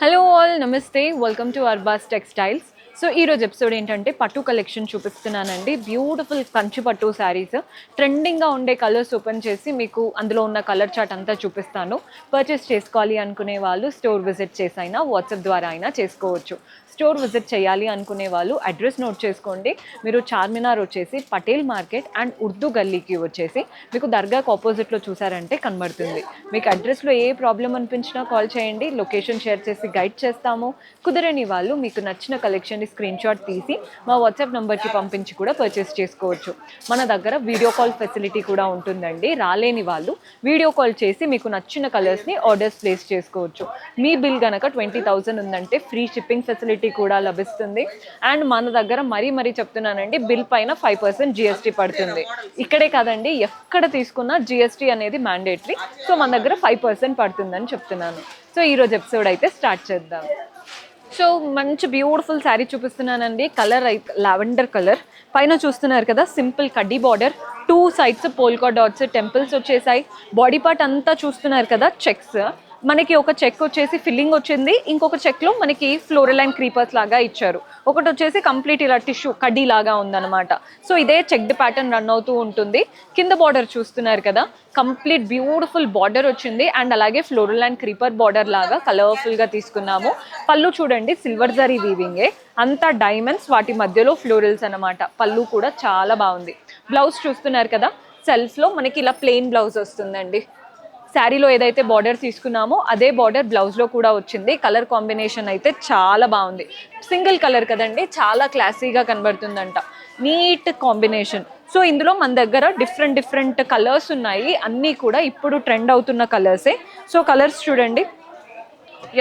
Hello all నమస్తే welcome to Arbaz textiles. So ఈరోజు episode ఏంటంటే పట్టు కలెక్షన్ చూపిస్తున్నానండి. బ్యూటిఫుల్ కంచి పట్టు శారీస్, ట్రెండింగ్గా ఉండే కలర్స్ ఓపెన్ చేసి మీకు అందులో ఉన్న కలర్ చార్ట్ అంతా చూపిస్తాను. పర్చేస్ చేసుకోవాలి అనుకునే వాళ్ళు స్టోర్ విజిట్ చేసైనా వాట్సాప్ ద్వారా అయినా చేసుకోవచ్చు. స్టోర్ విజిట్ చేయాలి అనుకునే వాళ్ళు అడ్రస్ నోట్ చేసుకోండి. మీరు చార్మినార్ వచ్చేసి పటేల్ మార్కెట్ అండ్ ఉర్దూ గల్లీకి వచ్చేసి మీకు దర్గాకు ఆపోజిట్లో చూసారంటే కనబడుతుంది. మీకు అడ్రస్లో ఏ ప్రాబ్లం అనిపించినా కాల్ చేయండి, లొకేషన్ షేర్ చేసి గైడ్ చేస్తాము. కుదరని వాళ్ళు మీకు నచ్చిన కలెక్షన్ని స్క్రీన్ షాట్ తీసి మా వాట్సాప్ నెంబర్కి పంపించి కూడా పర్చేస్ చేసుకోవచ్చు. మన దగ్గర వీడియో కాల్ ఫెసిలిటీ కూడా ఉంటుందండి. రాలేని వాళ్ళు వీడియో కాల్ చేసి మీకు నచ్చిన కలర్స్ని ఆర్డర్స్ ప్లేస్ చేసుకోవచ్చు. మీ బిల్ కనుక 20,000 ఉందంటే ఫ్రీ షిప్పింగ్ ఫెసిలిటీ కూడా లభిస్తుంది. అండ్ మన దగ్గర మరీ చెప్తున్నానండి, బిల్ పైన 5% జిఎస్టీ పడుతుంది. ఇక్కడే కాదండి, ఎక్కడ తీసుకున్నా జిఎస్టీ అనేది మ్యాండేటరీ. సో మన దగ్గర 5% పడుతుందని చెప్తున్నాను. సో ఈరోజు ఎపిసోడ్ అయితే స్టార్ట్ చేద్దాం. సో మంచి బ్యూటిఫుల్ శారీ చూపిస్తున్నానండి. కలర్ అయితే లావెండర్ కలర్, పైన చూస్తున్నారు కదా సింపుల్ కడ్డీ border, 2 sides polka dots temples వచ్చేసాయి. బాడీ పార్ట్ అంతా చూస్తున్నారు కదా చెక్స్, మనకి ఒక చెక్ వచ్చేసి ఫిల్లింగ్ వచ్చింది, ఇంకొక చెక్లో మనకి ఫ్లోరల్ అండ్ క్రీపర్స్ లాగా ఇచ్చారు, ఒకటి వచ్చేసి కంప్లీట్ ఇలా టిష్యూ కడ్డీ లాగా ఉందన్నమాట. సో ఇదే చెక్డ్ ప్యాటర్న్ రన్ అవుతూ ఉంటుంది. కింద బార్డర్ చూస్తున్నారు కదా, కంప్లీట్ బ్యూటిఫుల్ బార్డర్ వచ్చింది అండ్ అలాగే ఫ్లోరల్ అండ్ క్రీపర్ బార్డర్ లాగా కలర్ఫుల్గా తీసుకున్నాము. పళ్ళు చూడండి, సిల్వర్ జరీ వీవింగే, అంతా డైమండ్స్, వాటి మధ్యలో ఫ్లోరల్స్ అనమాట. పళ్ళు కూడా చాలా బాగుంది. బ్లౌజ్ చూస్తున్నారు కదా, సెల్ఫ్లో మనకి ఇలా ప్లెయిన్ బ్లౌజ్ వస్తుందండి. శారీలో ఏదైతే బార్డర్ తీసుకున్నామో అదే బార్డర్ బ్లౌజ్లో కూడా వచ్చింది. కలర్ కాంబినేషన్ అయితే చాలా బాగుంది. సింగిల్ కలర్ కదండి, చాలా క్లాసీగా కనబడుతుందంట. Neat combination. సో ఇందులో మన దగ్గర డిఫరెంట్ కలర్స్ ఉన్నాయి, అన్నీ కూడా ఇప్పుడు ట్రెండ్ అవుతున్న కలర్సే. సో కలర్స్ చూడండి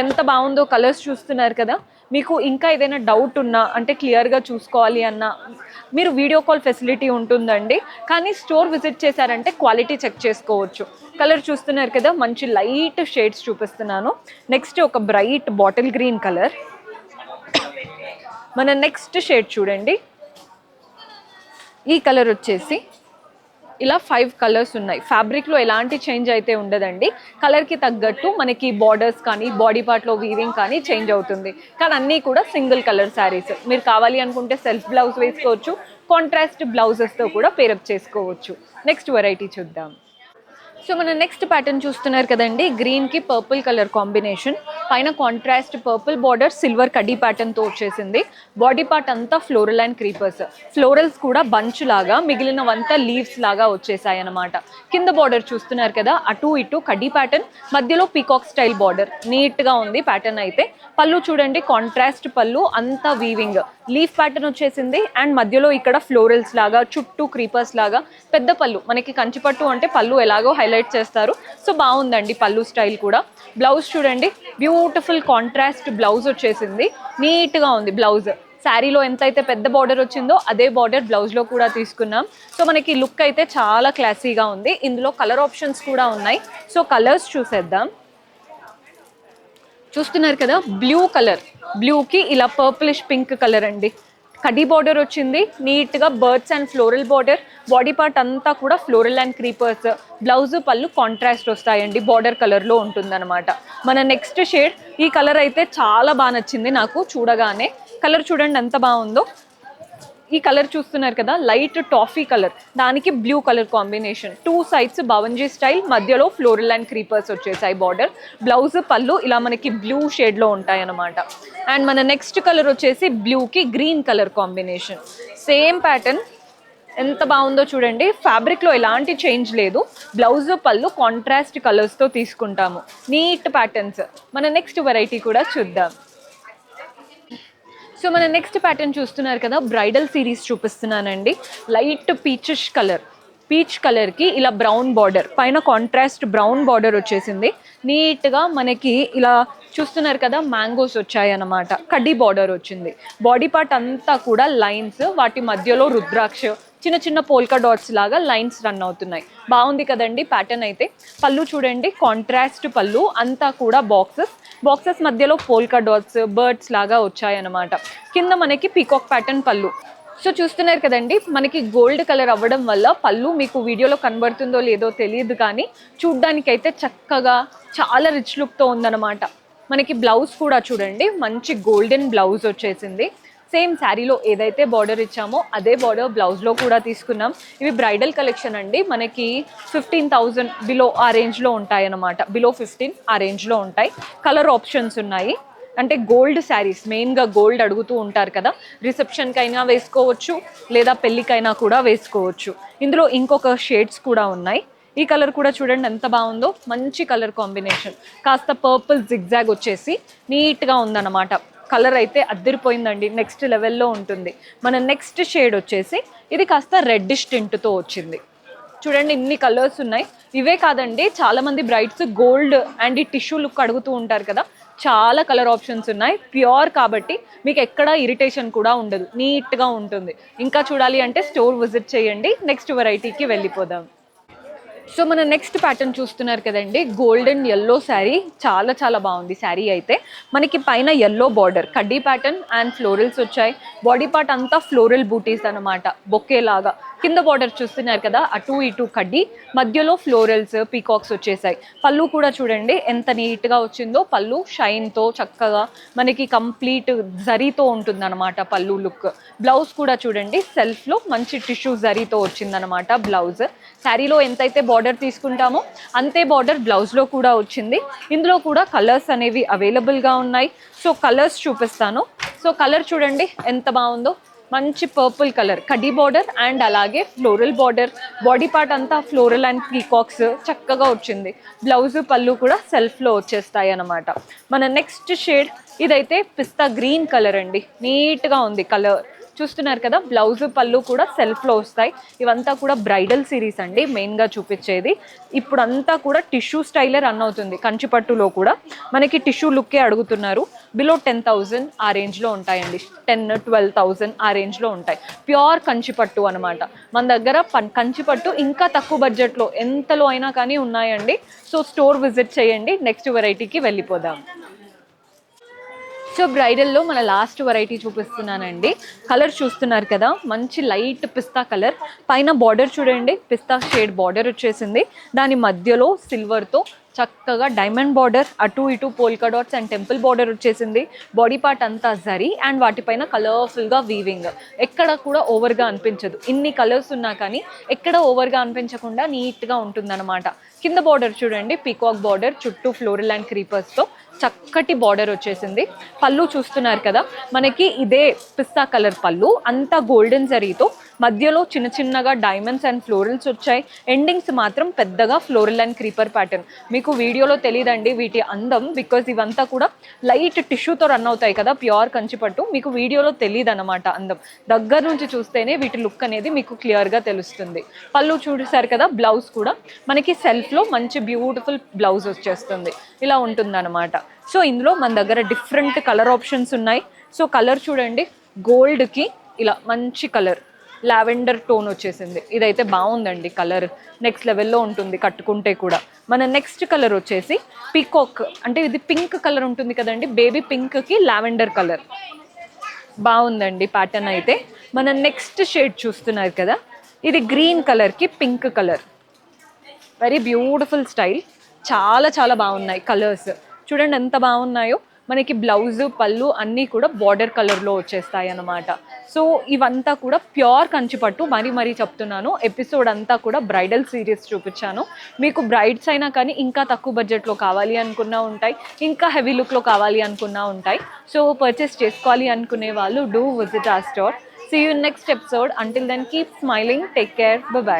ఎంత బాగుందో. కలర్స్ చూస్తున్నారు కదా, మీకు ఇంకా ఏదైనా డౌట్ ఉన్నా అంటే క్లియర్గా చూసుకోవాలి అన్నా మీరు వీడియో కాల్ ఫెసిలిటీ ఉంటుందండి. కానీ స్టోర్ విజిట్ చేశారంటే క్వాలిటీ చెక్ చేసుకోవచ్చు. కలర్ చూస్తున్నారు కదా, మంచి లైట్ షేడ్స్ చూపిస్తున్నాను. నెక్స్ట్ ఒక బ్రైట్ బాటిల్ గ్రీన్ కలర్. మన నెక్స్ట్ షేడ్ చూడండి, ఈ కలర్ వచ్చేసి ఇలా 5 కలర్స్ ఉన్నాయి. ఫ్యాబ్రిక్లో ఎలాంటి చేంజ్ అయితే ఉండదండి. కలర్కి తగ్గట్టు మనకి బార్డర్స్ కానీ బాడీ పార్ట్లో వీవింగ్ కానీ చేంజ్ అవుతుంది. కానీ అన్నీ కూడా సింగిల్ కలర్ శారీస్. మీరు కావాలి అనుకుంటే సెల్ఫ్ బ్లౌజ్ వేసుకోవచ్చు, కాంట్రాస్ట్ బ్లౌజెస్తో కూడా పేరప్ చేసుకోవచ్చు. నెక్స్ట్ వెరైటీ చూద్దాం. సో మన నెక్స్ట్ ప్యాటర్న్ చూస్తున్నారు కదండి, గ్రీన్కి పర్పుల్ కలర్ కాంబినేషన్, పైన కాంట్రాస్ట్ పర్పుల్ బార్డర్ సిల్వర్ కడ్డీ ప్యాటర్న్తో వచ్చేసింది. బాడీ పార్ట్ అంతా ఫ్లోరల్ అండ్ క్రీపర్స్, ఫ్లోరల్స్ కూడా బంచ్ లాగా, మిగిలినవంతా లీవ్స్ లాగా వచ్చేసాయి అనమాట. కింద బార్డర్ చూస్తున్నారు కదా, అటు ఇటు కడ్డీ ప్యాటర్న్, మధ్యలో పీకాక్ స్టైల్ బార్డర్, నీట్గా ఉంది ప్యాటర్న్ అయితే. పళ్ళు చూడండి, కాంట్రాస్ట్ పళ్ళు, అంతా వీవింగ్ లీఫ్ ప్యాటర్న్ వచ్చేసింది అండ్ మధ్యలో ఇక్కడ ఫ్లోరల్స్ లాగా, చుట్టూ క్రీపర్స్ లాగా పెద్ద పళ్ళు. మనకి కంచిపట్టు అంటే పళ్ళు ఎలాగో హైలైట్ చేస్తారు. సో బాగుందండి పళ్ళు స్టైల్ కూడా. బ్లౌజ్ చూడండి, బ్యూటిఫుల్ కాంట్రాస్ట్ బ్లౌజ్ వచ్చేసింది, నీట్గా ఉంది బ్లౌజ్. శారీలో ఎంతైతే పెద్ద బార్డర్ వచ్చిందో అదే బార్డర్ బ్లౌజ్లో కూడా తీసుకున్నాం. సో మనకి లుక్ అయితే చాలా క్లాసీగా ఉంది. ఇందులో కలర్ ఆప్షన్స్ కూడా ఉన్నాయి. సో కలర్స్ చూసేద్దాం. చూస్తున్నారు కదా, బ్లూ కలర్, బ్లూకి ఇలా పర్పులిష్ పింక్ కలర్ అండి. కడ్డీ బార్డర్ వచ్చింది, నీట్గా birds and floral border. Body part అంతా కూడా ఫ్లోరల్ అండ్ క్రీపర్స్. బ్లౌజ్ పళ్ళు కాంట్రాస్ట్ వస్తాయండి, బార్డర్ కలర్లో ఉంటుందన్నమాట. మన నెక్స్ట్ షేడ్, ఈ కలర్ అయితే చాలా బాగా నచ్చింది నాకు చూడగానే. కలర్ చూడండి ఎంత బాగుందో. ఈ కలర్ చూస్తున్నారు కదా, లైట్ టాఫీ కలర్, దానికి బ్లూ కలర్ కాంబినేషన్. 2 సైడ్స్ బావంజీ స్టైల్, మధ్యలో ఫ్లోరల్ అండ్ క్రీపర్స్ వచ్చేసాయి బార్డర్. బ్లౌజ్ పళ్ళు ఇలా మనకి బ్లూ షేడ్లో ఉంటాయి అన్నమాట. అండ్ మన నెక్స్ట్ కలర్ వచ్చేసి బ్లూకి green colour combination, same pattern. ఎంత బాగుందో చూడండి. ఫ్యాబ్రిక్లో ఎలాంటి చేంజ్ లేదు. బ్లౌజ్ పళ్ళు కాంట్రాస్ట్ కలర్స్తో తీసుకుంటాము, నీట్ ప్యాటర్న్స్. మన నెక్స్ట్ వెరైటీ కూడా చూద్దాం. సో మన నెక్స్ట్ ప్యాటర్న్ చూస్తున్నారు కదా, బ్రైడల్ సిరీస్ చూపిస్తున్నానండి. లైట్ పీచిష్ కలర్, పీచ్ కలర్కి ఇలా బ్రౌన్ బార్డర్, పైన కాంట్రాస్ట్ బ్రౌన్ బార్డర్ వచ్చేసింది. నీట్గా మనకి ఇలా చూస్తున్నారు కదా, మ్యాంగోస్ వచ్చాయి అన్నమాట. కడ్డీ బార్డర్ వచ్చింది. బాడీ పార్ట్ అంతా కూడా లైన్స్, వాటి మధ్యలో రుద్రాక్ష, చిన్న పోల్కా డాట్స్ లాగా లైన్స్ రన్ అవుతున్నాయి. బాగుంది కదండి ప్యాటర్న్ అయితే. పళ్ళు చూడండి, కాంట్రాస్ట్ పళ్ళు, అంతా కూడా బాక్సెస్ మధ్యలో పోల్కా డాట్స్, బర్డ్స్ లాగా వచ్చాయన్నమాట. కింద మనకి పీకాక్ ప్యాటర్న్ పళ్ళు. సో చూస్తున్నారు కదండి, మనకి గోల్డ్ కలర్ అవ్వడం వల్ల పళ్ళు మీకు వీడియోలో కనబడుతుందో లేదో తెలియదు, కానీ చూడ్డానికైతే చక్కగా చాలా రిచ్ లుక్తో ఉందన్నమాట. మనకి బ్లౌజ్ కూడా చూడండి మంచి గోల్డెన్ బ్లౌజ్ వచ్చేసింది. సేమ్ శారీలో ఏదైతే బార్డర్ ఇచ్చామో అదే బార్డర్ బ్లౌజ్లో కూడా తీసుకున్నాం. ఇవి బ్రైడల్ కలెక్షన్ అండి. మనకి 15,000 బిలో ఆ రేంజ్లో ఉంటాయి అన్నమాట. బిలో 15 ఆ రేంజ్లో ఉంటాయి. కలర్ ఆప్షన్స్ ఉన్నాయి. అంటే గోల్డ్ శారీస్, మెయిన్గా గోల్డ్ అడుగుతూ ఉంటారు కదా, రిసెప్షన్కైనా వేసుకోవచ్చు లేదా పెళ్ళికైనా కూడా వేసుకోవచ్చు. ఇందులో ఇంకొక షేడ్స్ కూడా ఉన్నాయి. ఈ కలర్ కూడా చూడండి ఎంత బాగుందో, మంచి కలర్ కాంబినేషన్. కాస్త పర్పుల్ జిగ్జాగ్ వచ్చేసి నీట్గా ఉందన్నమాట. కలర్ అయితే అద్దరిపోయిందండి, నెక్స్ట్ లెవెల్లో ఉంటుంది. మన నెక్స్ట్ షేడ్ వచ్చేసి ఇది కాస్త రెడ్డిష్ టింట్తో వచ్చింది. చూడండి ఇన్ని కలర్స్ ఉన్నాయి. ఇవే కాదండి, చాలామంది బ్రైడ్స్ గోల్డ్ అండ్ ఈ టిష్యూ లుక్ అడుగుతూ ఉంటారు కదా, చాలా కలర్ ఆప్షన్స్ ఉన్నాయి. ప్యూర్ కాబట్టి మీకు ఎక్కడ ఇరిటేషన్ కూడా ఉండదు, నీట్గా ఉంటుంది. ఇంకా చూడాలి అంటే స్టోర్ విజిట్ చేయండి. నెక్స్ట్ వెరైటీకి వెళ్ళిపోదాం. సో మన నెక్స్ట్ ప్యాటర్న్ చూస్తున్నారు కదండి, గోల్డెన్ ఎల్లో శారీ. చాలా చాలా బాగుంది శారీ అయితే. మనకి పైన ఎల్లో బార్డర్, కడ్డీ ప్యాటర్న్ అండ్ ఫ్లోరల్స్ వచ్చాయి. బాడీ పార్ట్ అంతా ఫ్లోరల్ బూటీస్ అనమాట, బొకే లాగా. కింద బార్డర్ చూస్తున్నారు కదా, అటు ఇటు కడ్డీ, మధ్యలో ఫ్లోరల్స్ పీకాక్స్ వచ్చేసాయి. పళ్ళు కూడా చూడండి ఎంత నీట్గా వచ్చిందో. పళ్ళు షైన్తో చక్కగా మనకి కంప్లీట్ జరీతో ఉంటుంది అనమాట పళ్ళు లుక్. బ్లౌజ్ కూడా చూడండి సెల్ఫ్లో మంచి టిష్యూ జరీతో వచ్చిందనమాట బ్లౌజ్. శారీలో ఎంతైతే బార్డర్ తీసుకుంటామో అంతే బార్డర్ బ్లౌజ్లో కూడా వచ్చింది. ఇందులో కూడా కలర్స్ అనేవి అవైలబుల్గా ఉన్నాయి. సో కలర్స్ చూపిస్తాను. సో కలర్ చూడండి ఎంత బాగుందో, మంచి పర్పుల్ కలర్, కడ్డీ బార్డర్ అండ్ అలాగే ఫ్లోరల్ బార్డర్. బాడీ పార్ట్ అంతా ఫ్లోరల్ అండ్ పీకాక్స్ చక్కగా వచ్చింది. బ్లౌజ్ పళ్ళు కూడా సెల్ఫ్లో వచ్చేస్తాయి అన్నమాట. మన నెక్స్ట్ షేడ్ ఇదైతే పిస్తా గ్రీన్ కలర్ అండి, నీట్గా ఉంది కలర్. చూస్తున్నారు కదా, బ్లౌజ్ పళ్ళు కూడా సెల్ఫ్లో వస్తాయి. ఇవంతా కూడా బ్రైడల్ సిరీస్ అండి మెయిన్గా చూపించేది. ఇప్పుడు అంతా కూడా టిష్యూ స్టైలే రన్ అవుతుంది. కంచిపట్టులో కూడా మనకి టిష్యూ లుక్కే అడుగుతున్నారు. బిలో 10,000 ఆ రేంజ్లో ఉంటాయండి. 10-12,000 ఆ రేంజ్లో ఉంటాయి. ప్యూర్ కంచిపట్టు అనమాట. మన దగ్గర కంచిపట్టు ఇంకా తక్కువ బడ్జెట్లో ఎంతలో అయినా కానీ ఉన్నాయండి. సో స్టోర్ విజిట్ చేయండి. నెక్స్ట్ వెరైటీకి వెళ్ళిపోదాం. సో బ్రైడల్లో మన లాస్ట్ వెరైటీ చూపిస్తున్నానండి. కలర్ చూస్తున్నారు కదా, మంచి లైట్ పిస్తా కలర్. పైన బార్డర్ చూడండి, పిస్తా షేడ్ బార్డర్ వచ్చేసింది. దాని మధ్యలో సిల్వర్తో చక్కగా డైమండ్ బార్డర్, అటు ఇటు polka dots and temple border వచ్చేసింది. బాడీ పార్ట్ అంతా జరీ అండ్ వాటిపైన కలర్ఫుల్గా వీవింగ్. ఎక్కడ కూడా ఓవర్గా అనిపించదు. ఇన్ని కలర్స్ ఉన్నా కానీ ఎక్కడ ఓవర్గా అనిపించకుండా నీట్గా ఉంటుందన్నమాట. కింద బార్డర్ చూడండి, పీకాక్ బార్డర్, చుట్టూ ఫ్లోరల్ అండ్ క్రీపర్స్తో చక్కటి బార్డర్ వచ్చేసింది. పళ్ళు చూస్తున్నారు కదా, మనకి ఇదే పిస్తా కలర్ పళ్ళు, అంతా గోల్డెన్ జరీతో మధ్యలో చిన్న చిన్నగా డైమండ్స్ అండ్ ఫ్లోరల్స్ వచ్చాయి. ఎండింగ్స్ మాత్రం పెద్దగా ఫ్లోరల్ అండ్ క్రీపర్ ప్యాటర్న్. మీకు వీడియోలో తెలియదండి వీటి అందం, బికాజ్ ఇవంతా కూడా లైట్ టిష్యూతో రన్ అవుతాయి కదా, ప్యూర్ కంచిపట్టు. మీకు వీడియోలో తెలియదు అనమాట అందం. దగ్గర నుంచి చూస్తేనే వీటి లుక్ అనేది మీకు క్లియర్గా తెలుస్తుంది. పళ్ళు చూసారు కదా, బ్లౌజ్ కూడా మనకి సెల్ఫ్లో మంచి బ్యూటిఫుల్ బ్లౌజ్ వచ్చేస్తుంది. ఇలా ఉంటుందన్నమాట. సో ఇందులో మన దగ్గర డిఫరెంట్ కలర్ ఆప్షన్స్ ఉన్నాయి. సో కలర్ చూడండి, గోల్డ్కి ఇలా మంచి కలర్ లావెండర్ టోన్ వచ్చేసింది. ఇదైతే బాగుందండి కలర్, నెక్స్ట్ లెవెల్లో ఉంటుంది కట్టుకుంటే కూడా. మన నెక్స్ట్ కలర్ వచ్చేసి పీకాక్, అంటే ఇది పింక్ కలర్ ఉంటుంది కదండి, బేబీ పింక్కి లావెండర్ కలర్. బాగుందండి ప్యాటర్న్ అయితే. మన నెక్స్ట్ షేడ్ చూస్తున్నారు కదా, ఇది గ్రీన్ కలర్కి pink colour. Very beautiful style. చాలా చాలా బాగున్నాయి కలర్స్. చూడండి ఎంత బాగున్నాయో. మనకి బ్లౌజ్ పళ్ళు అన్నీ కూడా బార్డర్ కలర్లో వచ్చేస్తాయి అన్నమాట. సో ఇవంతా కూడా ప్యూర్ కంచిపట్టు. మరీ చెప్తున్నాను, ఎపిసోడ్ అంతా కూడా బ్రైడల్ సిరీస్ చూపించాను. మీకు బ్రైడ్స్ అయినా కానీ ఇంకా తక్కువ బడ్జెట్లో కావాలి అనుకున్నా ఉంటాయి, ఇంకా హెవీ లుక్లో కావాలి అనుకున్నా ఉంటాయి. సో పర్చేస్ చేసుకోవాలి అనుకునే వాళ్ళు do visit our store. See you in next episode. Until then, keep smiling. Take care. Bye-bye.